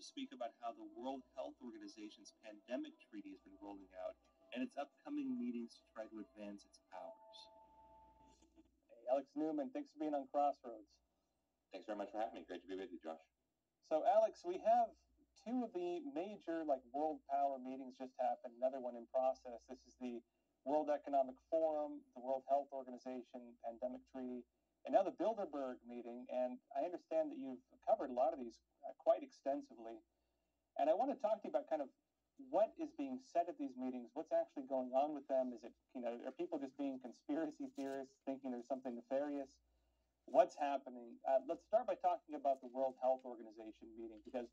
speak about how the World Health Organization's pandemic treaty has been rolling out and its upcoming meetings to try to advance its powers. Hey, Alex Newman, thanks for being on Crossroads. Thanks very much for having me. Great to be with you, Josh. So, Alex, we have two of the major world power meetings just happened, another one in process. This is the World Economic Forum, the World Health Organization pandemic treaty, and now the Bilderberg meeting. And I understand that you've covered a lot of these quite extensively. And I want to talk to you about kind of what is being said at these meetings, what's actually going on with them. Is it, are people just being conspiracy theorists thinking there's something nefarious? What's happening? Let's start by talking about the World Health Organization meeting, because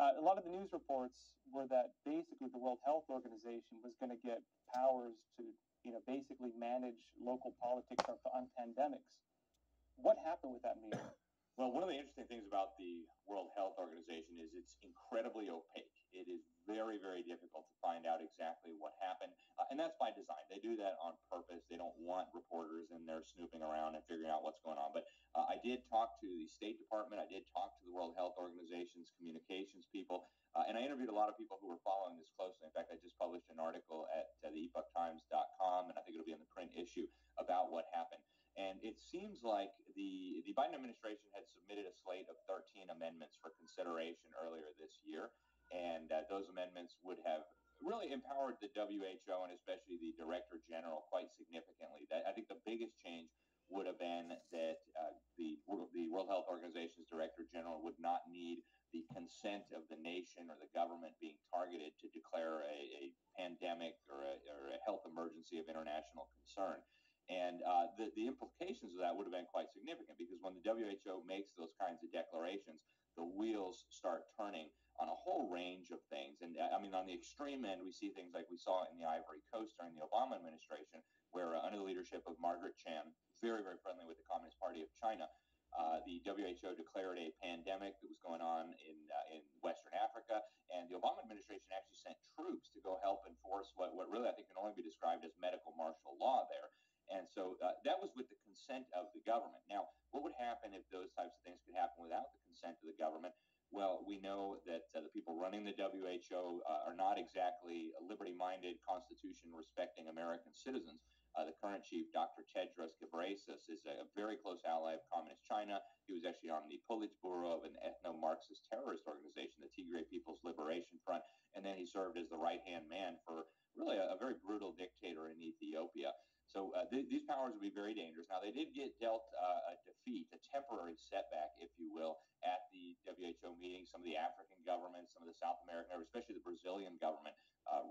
a lot of the news reports were that basically the World Health Organization was going to get powers to, basically manage local politics on pandemics. What happened with that meeting? Well, one of the interesting things about the World Health Organization is it's incredibly opaque. It is very, very difficult to find out exactly what happened, and that's by design. They do that on purpose. They don't want reporters in there snooping around and figuring out what's going on. But I did talk to the State Department. I did talk to the World Health Organization's communications people, and I interviewed a lot of people who were following this closely. In fact, I just published an article at the epochtimes.com, and I think it'll be in the print issue about what happened. And it seems like the Biden administration had submitted a slate of 13 amendments for consideration earlier this year. And those amendments would have really empowered the WHO and especially the Director General quite significantly. I think the biggest change would have been that the World Health Organization's Director General would not need the consent of the nation or the government being targeted to declare a pandemic or a health emergency of international concern. And the implications of that would have been quite significant, because when the WHO makes those kinds of declarations, the wheels start turning on a whole range of things. And I mean, on the extreme end, we see things like we saw in the Ivory Coast during the Obama administration, where under the leadership of Margaret Chan, very, very friendly with the Communist Party of China, the WHO declared a pandemic that was going on in Western Africa, and the Obama administration actually sent troops to go help enforce what really I think can only be described as medical martial law there. And so that was with the consent of the government. Now, what would happen if those types of things could happen without the consent of the government? Well, we know that the people running the WHO are not exactly liberty-minded, Constitution-respecting American citizens. The current chief, Dr. Tedros Ghebreyesus, is a very close ally of Communist China. He was actually on the Politburo of an ethno-Marxist terrorist organization, the Tigray People's Liberation Front, and then he served as the right-hand man for really a very brutal dictator in Ethiopia. So these powers would be very dangerous. Now, they did get dealt a defeat, a temporary setback, if you will, at the WHO meeting. Some of the African governments, some of the South American, especially the Brazilian government,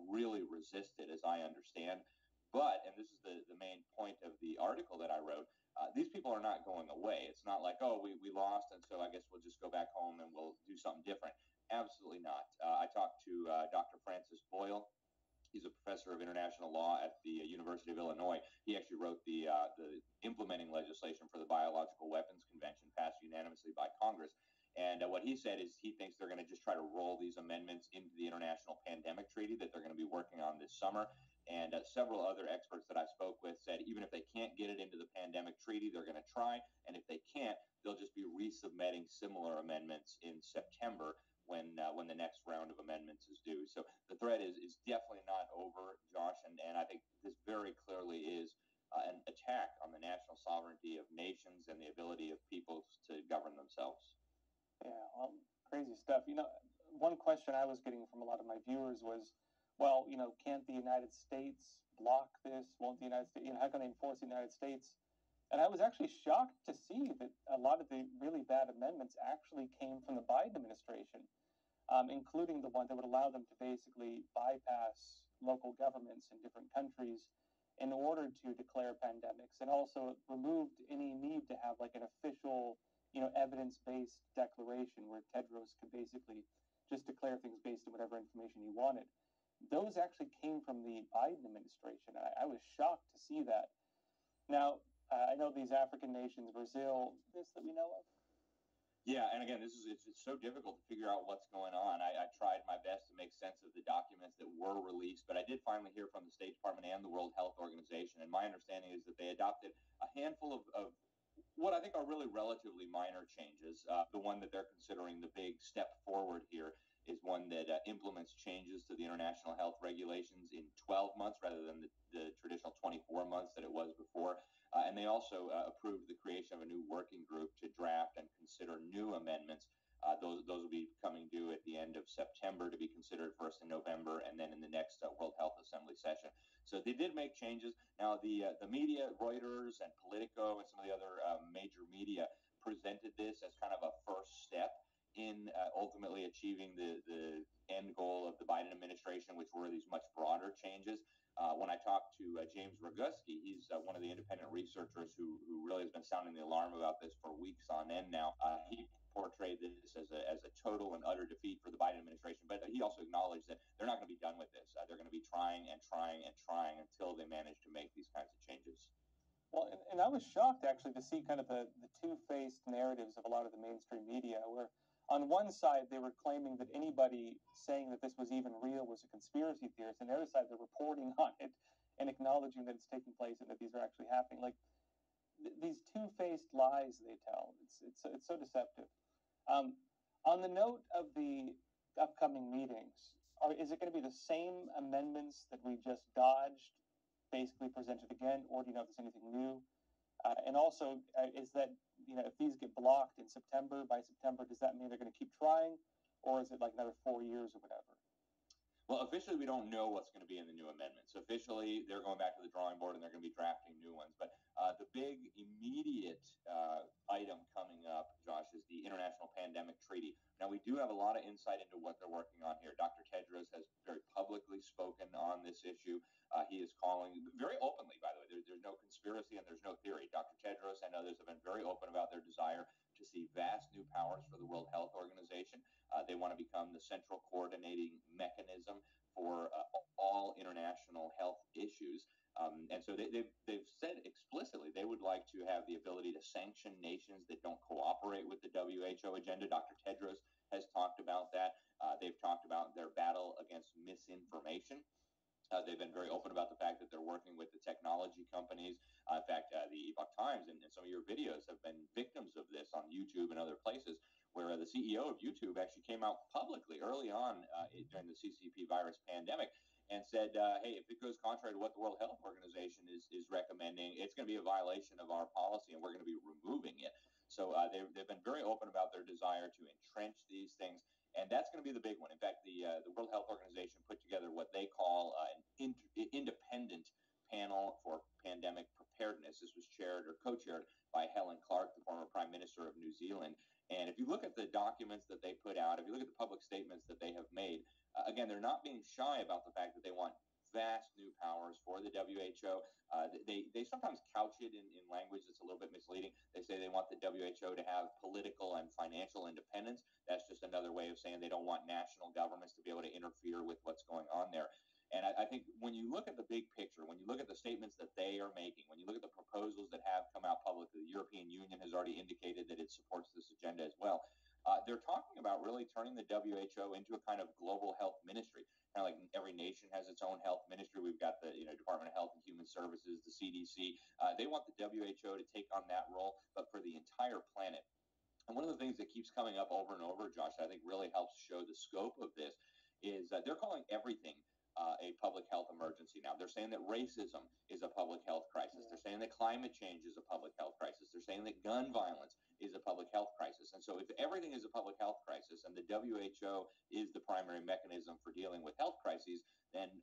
really resisted, as I understand. But, and this is the main point of the article that I wrote, these people are not going away. It's not like, oh, we lost, and so I guess we'll just go back home and we'll do something different. Absolutely not. I talked to Dr. Francis Boyle. He's a professor of international law at the University of Illinois. He actually wrote the implementing legislation for the Biological Weapons Convention passed unanimously by Congress. And what he said is he thinks they're going to just try to roll these amendments into the International Pandemic Treaty that they're going to be working on this summer. And several other experts that I spoke with said even if they can't get it into the pandemic treaty, they're going to try. And if they can't, they'll just be resubmitting similar amendments in September when the next round of amendments is due. So the threat is definitely not over, Josh, and I think this very clearly is an attack on the national sovereignty of nations and the ability of peoples to govern themselves. Yeah, crazy stuff. One question I was getting from a lot of my viewers was, well, can't the United States block this? Won't the United States, how can they enforce the United States? And I was actually shocked to see that a lot of the really bad amendments actually came from the Biden administration, including the one that would allow them to basically bypass local governments in different countries in order to declare pandemics, and also removed any need to have an official, evidence-based declaration where Tedros could basically just declare things based on whatever information he wanted. Those actually came from the Biden administration. I was shocked to see that. Now, I know these African nations, Brazil, this that we know of. Yeah, and again, it's so difficult to figure out what's going on. I tried my best to make sense of the documents that were released, but I did finally hear from the State Department and the World Health Organization, and my understanding is that they adopted a handful of what I think are really relatively minor changes. The one that they're considering the big step forward here is one that implements changes to the international health regulations in 12 months rather than the traditional 24 months that it was before. And they also approved the creation of a new working group to draft and consider new amendments. Those will be coming due at the end of September to be considered first in November and then in the next World Health Assembly session. So they did make changes. Now, the media, Reuters and Politico and some of the other major media presented this as kind of a first step in ultimately achieving the end goal of the Biden administration, which were these much broader changes. When I talked to James Roguski, he's one of the independent researchers who really has been sounding the alarm about this for weeks on end now. He portrayed this as a total and utter defeat for the Biden administration, but he also acknowledged that they're not going to be done with this. They're going to be trying and trying and trying until they manage to make these kinds of changes. Well, and I was shocked actually to see kind of the two-faced narratives of a lot of the mainstream media, where on one side they were claiming that anybody saying that this was even real was a conspiracy theorist, and the other side they're reporting on it and acknowledging that it's taking place and that these are actually happening. Like these two-faced lies they tell, it's so deceptive. On the note of the upcoming meetings, is it going to be the same amendments that we just dodged, basically presented again, or do you know if there's anything new? And also, is that, if these get blocked in September, by September, does that mean they're going to keep trying, or is it like another 4 years or whatever? Well, officially, we don't know what's going to be in the new amendments. Officially, they're going back to the drawing board and they're going to be drafting new ones. But the big immediate item coming up, Josh, is the International Pandemic Treaty. Now, we do have a lot of insight into what they're working on here. Dr. Tedros has very publicly spoken on this issue. He is calling very openly, by the way. There's no conspiracy and there's no theory. Dr. Tedros and others have been very open about their desire to see vast new powers for the World Health Organization. They want to become the central coordinating mechanism for all international health issues. And so they've said explicitly they would like to have the ability to sanction nations that don't cooperate with the WHO agenda. Dr. Tedros has talked about that. They've talked about their battle against misinformation. They've been very open about the fact that they're working with the technology companies. In fact, the Epoch Times and some of your videos have been victims of this on YouTube and other places, where the CEO of YouTube actually came out publicly early on during the CCP virus pandemic and said, hey, if it goes contrary to what the World Health Organization is recommending, it's going to be a violation of our policy and we're going to be removing it. So they've been very open about their desire to entrench these things. And that's going to be the big one. In fact, the World Health Organization put together what they call an independent panel for pandemic preparedness. This was chaired or co-chaired by Helen Clark, the former Prime Minister of New Zealand. And if you look at the documents that they put out, if you look at the public statements that they have made, again, they're not being shy about the fact that they want vast new powers for the WHO. They sometimes couch it in language that's a little bit misleading. They say they want the WHO to have political and financial independence. That's just another way of saying they don't want national governments to be able to interfere with what's going on there. And I think when you look at the big picture, when you look at the statements that they are making, when you look at the proposals that have come out publicly, the European Union has already indicated that it supports this agenda as well. They're talking about really turning the WHO into a kind of global health ministry. Kind of like every nation has its own health ministry. We've got the Department of Health and Human Services, the CDC. They want the WHO to take on that role, but for the entire planet. And one of the things that keeps coming up over and over, Josh, I think really helps show the scope of this, is that they're calling everything a public health emergency now. They're saying that racism is a public health crisis. They're saying that climate change is a public health crisis. They're saying that gun violence is a public health crisis. And so if everything is a public health crisis and the WHO is the primary mechanism for dealing with health crises, then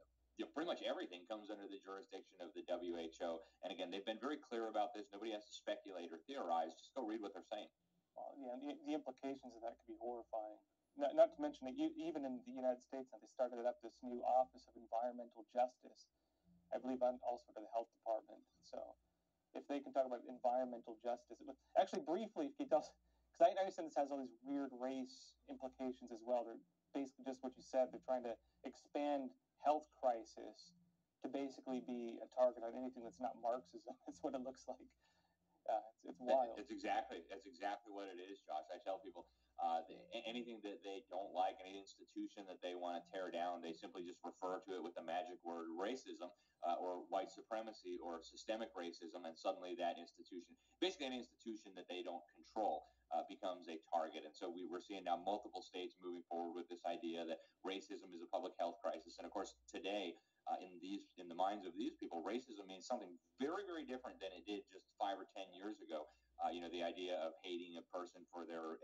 pretty much everything comes under the jurisdiction of the WHO. And again, they've been very clear about this. Nobody has to speculate or theorize. Just go read what they're saying. Well, yeah, the implications of that could be horrifying. Not to mention that even in the United States, they started up this new Office of Environmental Justice, I believe, also to the health department. So if they can talk about environmental justice, actually briefly, if you tell us, because I understand this has all these weird race implications as well. They're basically just what you said. They're trying to expand health crisis to basically be a target on anything that's not Marxism. That's what it looks like. It's wild. That's exactly what it is, Josh. I tell people anything that they don't like, any institution that they want to tear down. They simply just refer to it with the magic word racism, or white supremacy or systemic racism, and suddenly that institution, basically any institution that they don't control, becomes a target. And so we're seeing now multiple states moving forward with this idea that racism is a public health crisis. And of course, today, in the minds of these people, racism means something very, very different than it did just 5 or 10 years ago. The idea of hating a person for their